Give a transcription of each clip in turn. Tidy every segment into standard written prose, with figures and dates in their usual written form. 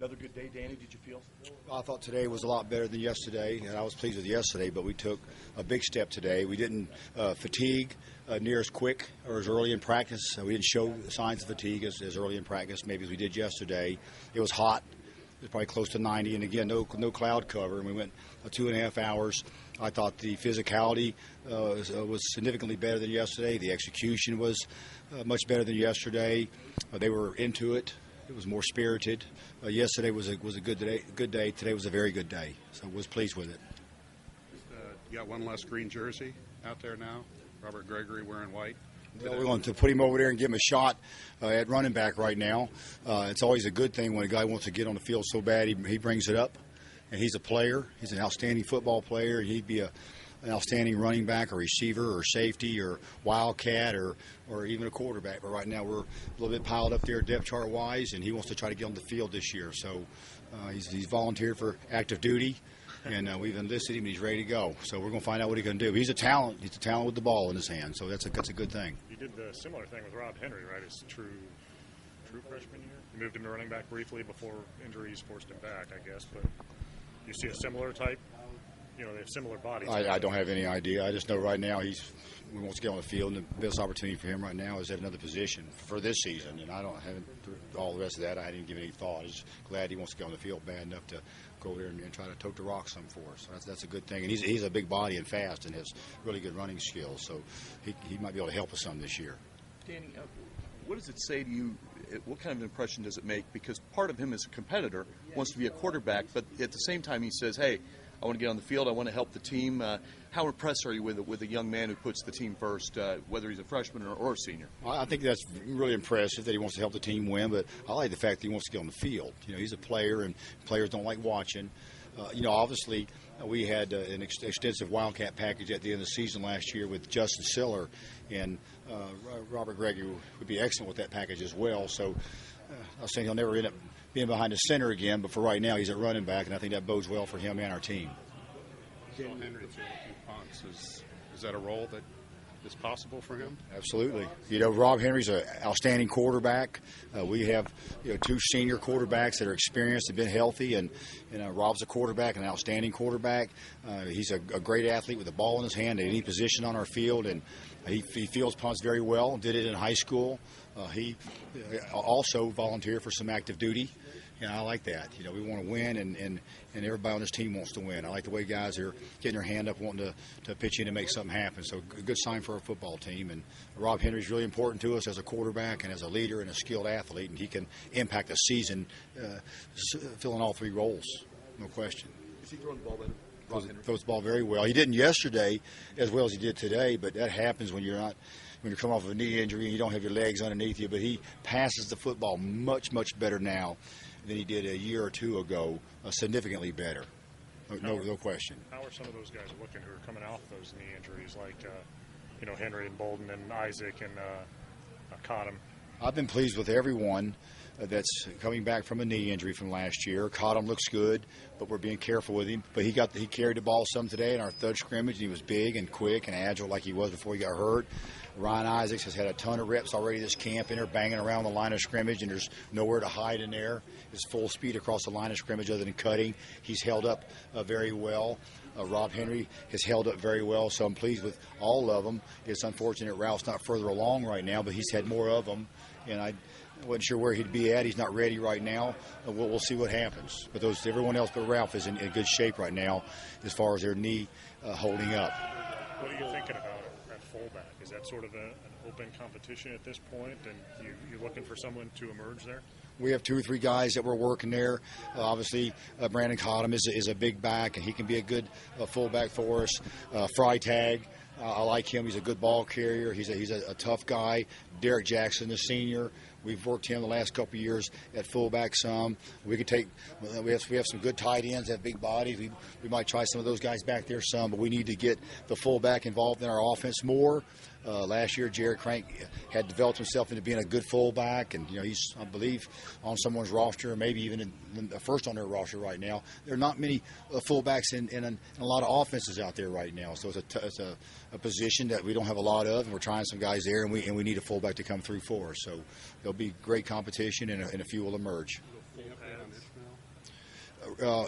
Another good day, Danny, did you feel? I thought today was a lot better than yesterday, and I was pleased with yesterday, but we took a big step today. We didn't fatigue near as quick or as early in practice. We didn't show signs of fatigue as early in practice, maybe as we did yesterday. It was hot. It was probably close to 90, and again, no cloud cover, and we went 2.5 hours. I thought the physicality was significantly better than yesterday. The execution was much better than yesterday. They were into it. It was more spirited. Yesterday was a good day. Today was a very good day, so I was pleased with it. You got one less green jersey out there now. Robert Gregory wearing white. Well, we want to put him over there and give him a shot at running back right now. It's always a good thing when a guy wants to get on the field so bad. He brings it up, and he's a player. He's an outstanding football player. He'd be an outstanding running back or receiver or safety or wildcat or even a quarterback. But right now we're a little bit piled up there depth chart wise, and he wants to try to get on the field this year. So he's volunteered for active duty, and we've enlisted him, and he's ready to go. So we're going to find out what he can do. He's a talent. He's a talent with the ball in his hand, so that's a good thing. You did the similar thing with Rob Henry, right? His true freshman year. You moved him to running back briefly before injuries forced him back, I guess. But you see a similar type. They have similar bodies. I don't have any idea. I just know right now he wants to get on the field, and the best opportunity for him right now is at another position for this season. And I haven't all the rest of that. I didn't give any thought. I'm just glad he wants to get on the field bad enough to go there and try to tote the rock some for us. So that's a good thing. And he's a big body and fast and has really good running skills. So he might be able to help us some this year. Danny, what does it say to you? What kind of impression does it make? Because part of him as a competitor wants to be a quarterback, but at the same time he says, hey, I want to get on the field. I want to help the team. How impressed are you with a young man who puts the team first, whether he's a freshman or a senior? I think that's really impressive that he wants to help the team win, but I like the fact that he wants to get on the field. He's a player, and players don't like watching. Obviously, we had an extensive Wildcat package at the end of the season last year with Justin Siller, and Robert Gregory would be excellent with that package as well. So I was saying he'll never end up being behind the center again, but for right now he's at running back, and I think that bodes well for him and our team. Henry punts. Is that a role that is possible for him? Absolutely. Rob Henry's an outstanding quarterback. We have two senior quarterbacks that are experienced and been healthy, and Rob's a quarterback, an outstanding quarterback. He's a great athlete with the ball in his hand at any position on our field, and he fields punts very well. Did it in high school. He also volunteered for some active duty. I like that. We want to win, and everybody on this team wants to win. I like the way guys are getting their hand up, wanting to pitch in and make something happen. So a good sign for our football team. And Rob Henry's really important to us as a quarterback and as a leader and a skilled athlete, and he can impact a season filling all three roles, no question. Is he throwing the ball better? Throws the ball very well. He didn't yesterday as well as he did today, but that happens when you're coming off of a knee injury and you don't have your legs underneath you. But he passes the football much better now than he did a year or two ago, significantly better. No question. How are some of those guys looking who are coming off those knee injuries, like Henry and Bolden and Isaac and Cottom? I've been pleased with everyone that's coming back from a knee injury from last year. Cottom looks good, but we're being careful with him. But he carried the ball some today in our third scrimmage, and he was big and quick and agile like he was before he got hurt. Ryan Isaacs has had a ton of reps already this camp in there, banging around the line of scrimmage, and there's nowhere to hide in there. It's full speed across the line of scrimmage other than cutting. He's held up very well. Rob Henry has held up very well, so I'm pleased with all of them. It's unfortunate Ralph's not further along right now, but he's had more of them, and I wasn't sure where he'd be at. He's not ready right now. We'll see what happens. But everyone else but Ralph is in good shape right now as far as their knee holding up. What are you thinking about at fullback? Is that sort of an open competition at this point, and you're looking for someone to emerge there? We have 2 or 3 guys that we're working there. Obviously, Brandon Cottom is a big back, and he can be a good fullback for us. Freitag, I like him. He's a good ball carrier. He's a tough guy. Derek Jackson, the senior. We've worked him the last couple of years at fullback some. We have some good tight ends that have big bodies. We might try some of those guys back there some, but we need to get the fullback involved in our offense more. Last year, Jared Crank had developed himself into being a good fullback, and he's, I believe, on someone's roster, maybe even in the first on their roster right now. There are not many fullbacks in a lot of offenses out there right now, so it's a position that we don't have a lot of, and we're trying some guys there, and we need a fullback to come through for us. So there'll be great competition, and a few will emerge.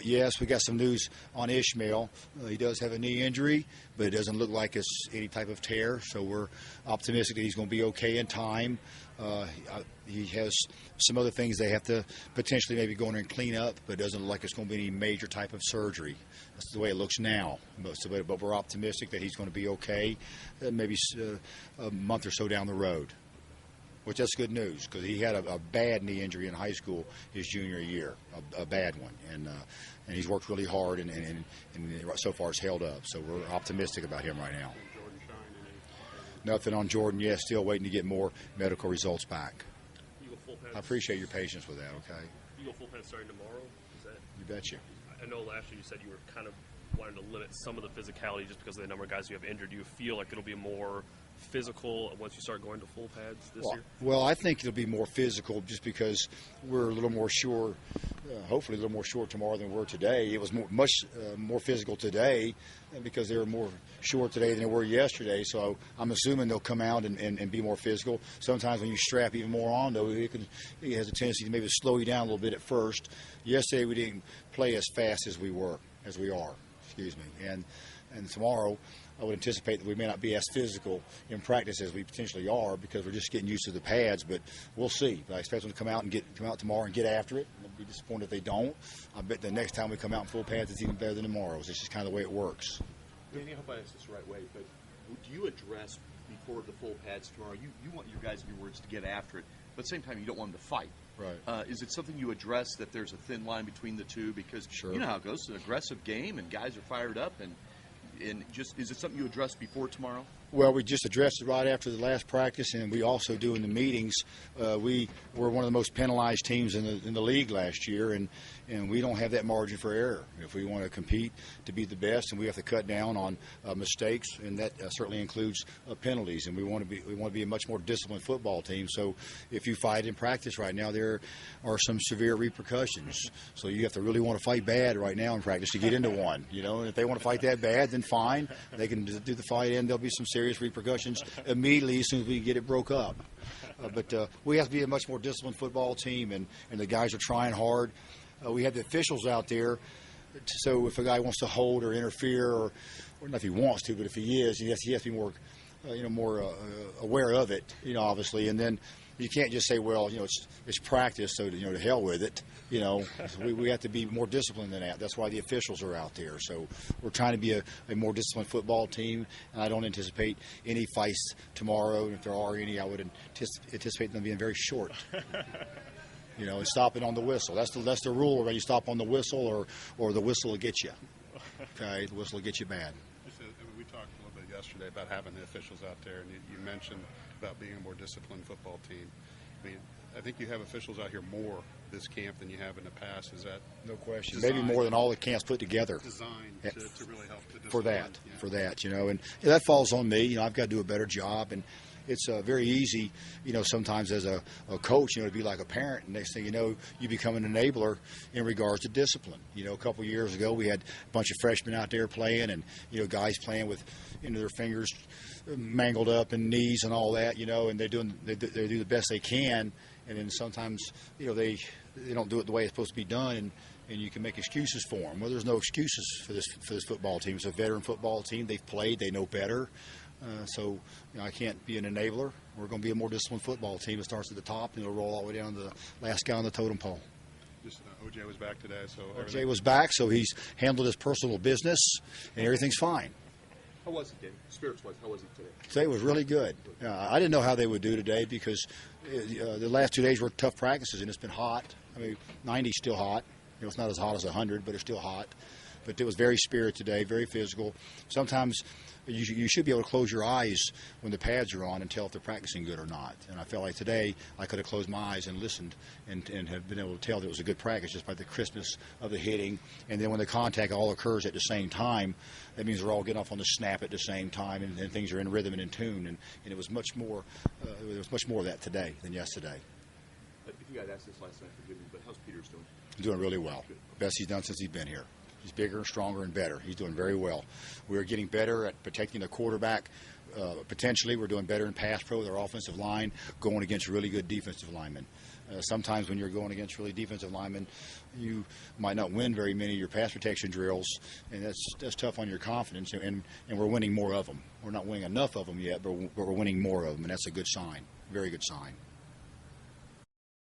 Yes, we got some news on Ishmael. He does have a knee injury, but it doesn't look like it's any type of tear, so we're optimistic that he's going to be okay in time. He has some other things they have to potentially maybe go in and clean up, but it doesn't look like it's going to be any major type of surgery. That's the way it looks now. But we're optimistic that he's going to be okay, maybe a month or so down the road, which that's good news because he had a bad knee injury in high school his junior year, a bad one, and he's worked really hard and so far it's held up. So we're optimistic about him right now. Nothing on Jordan yet. Still waiting to get more medical results back. You go full pads. I appreciate your patience with that. Okay. You go full pads starting tomorrow. Is that? You betcha. I know last year you said you were kind of wanting to limit some of the physicality just because of the number of guys you have injured. Do you feel like it'll be more physical once you start going to full pads this year? Well, I think it'll be more physical just because we're a little more sure, hopefully a little more sure tomorrow than we were today. It was much more physical today because they were more sure today than they were yesterday. So I'm assuming they'll come out and be more physical. Sometimes when you strap even more on, though, it has a tendency to maybe slow you down a little bit at first. Yesterday we didn't play as fast as we are. Excuse me. And tomorrow I would anticipate that we may not be as physical in practice as we potentially are because we're just getting used to the pads, but we'll see. But I expect them to come out tomorrow and get after it. I'll be disappointed if they don't. I bet the next time we come out in full pads it's even better than tomorrow's. It's just kind of the way it works. Danny, I hope I asked this the right way, but do you address before the full pads tomorrow? You want your guys, in your words, to get after it, but at the same time you don't want them to fight. Right. Is it something you address that there's a thin line between the two? Because you know how it goes. It's an aggressive game and guys are fired up and just is it something you address before tomorrow? Well, we just addressed it right after the last practice, and we also do in the meetings. We were one of the most penalized teams in the league last year, and we don't have that margin for error. If we want to compete to be the best, and we have to cut down on mistakes, and that certainly includes penalties. And we want to be a much more disciplined football team. So if you fight in practice right now, there are some severe repercussions. So you have to really want to fight bad right now in practice to get into one. And if they want to fight that bad, then fine. They can do the fight, and there'll be some serious repercussions immediately as soon as we get it broke up. But we have to be a much more disciplined football team, and the guys are trying hard. We have the officials out there, so if a guy wants to hold or interfere, or not if he wants to, but if he is, he has to be more, more aware of it, obviously. And then you can't just say, well, it's practice, so to hell with it. We have to be more disciplined than that. That's why the officials are out there. So we're trying to be a more disciplined football team, and I don't anticipate any fights tomorrow. And if there are any, I would anticipate them being very short. And stopping on the whistle. That's the rule. When you stop on the whistle, or the whistle will get you. Okay, the whistle will get you bad. We talked a little bit yesterday about having the officials out there, and you mentioned about being a more disciplined football team. I think you have officials out here more this camp than you have in the past. Is that no question? Maybe more than all the camps put together. Designed to really help the for that, and that falls on me. I've got to do a better job, and it's very easy, sometimes as a coach, to be like a parent. And next thing you know, you become an enabler in regards to discipline. A couple of years ago, we had a bunch of freshmen out there playing, and guys playing with their fingers mangled up and knees and all that, and they do the best they can, and then sometimes they don't do it the way it's supposed to be done, and you can make excuses for them. Well, there's no excuses for this football team. It's a veteran football team. They've played. They know better. So I can't be an enabler. We're going to be a more disciplined football team. It starts at the top and it'll roll all the way down to the last guy on the totem pole. OJ was back today, so OJ was back, so he's handled his personal business, and everything's fine. How was it, Dave? Spirits-wise, how was it today? Today was really good. I didn't know how they would do today because the last 2 days were tough practices, and it's been hot. 90's still hot. It's not as hot as 100, but it's still hot. But it was very spirited today, very physical. Sometimes you should be able to close your eyes when the pads are on and tell if they're practicing good or not. And I felt like today I could have closed my eyes and listened and have been able to tell that it was a good practice just by the crispness of the hitting. And then when the contact all occurs at the same time, that means we're all getting off on the snap at the same time, and things are in rhythm and in tune. And it was much more. There was much more of that today than yesterday. If you guys asked this last night, forgive me, but how's Peters doing? Doing really well. Best he's done since he's been here. He's bigger, stronger, and better. He's doing very well. We're getting better at protecting the quarterback. Potentially, we're doing better in pass pro with our offensive line, going against really good defensive linemen. Sometimes when you're going against really defensive linemen, you might not win very many of your pass protection drills, and that's tough on your confidence. And we're winning more of them. We're not winning enough of them yet, but we're winning more of them, and that's a good sign. Very good sign.